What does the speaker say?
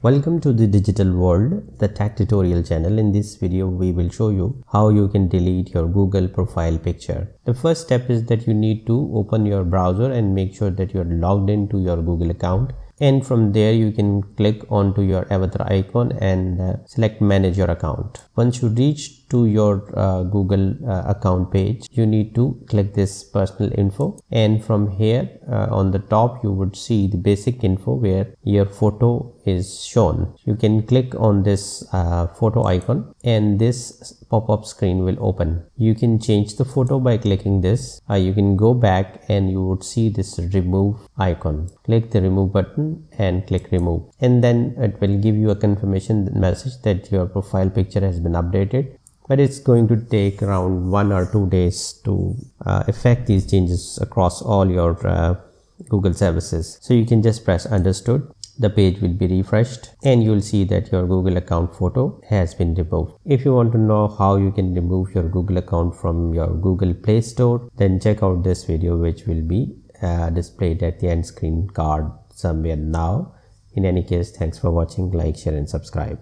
Welcome to the digital world, the tech tutorial channel. In this video, we will show you how you can delete your Google profile picture. The first step is that you need to open your browser and make sure that you are logged into your Google account. And from there you can click onto your avatar icon and select manage your account. Once you reach to your Google account page, you need to click this personal info, and from here on the top you would see the basic info where your photo is shown. You can click on this photo icon and this pop-up screen will open. You can change the photo by clicking this. You can go back and you would see this remove icon. Click the remove button and click remove, and then it will give you a confirmation message that your profile picture has been updated, but it's going to take around 1 or 2 days to effect these changes across all your Google services. So you can just press understood. The page will be refreshed and you will see that your Google account photo has been removed. If you want to know how you can remove your Google account from your Google Play Store, then check out this video, which will be displayed at the end screen card somewhere now. In any case, thanks for watching. Like, share and subscribe.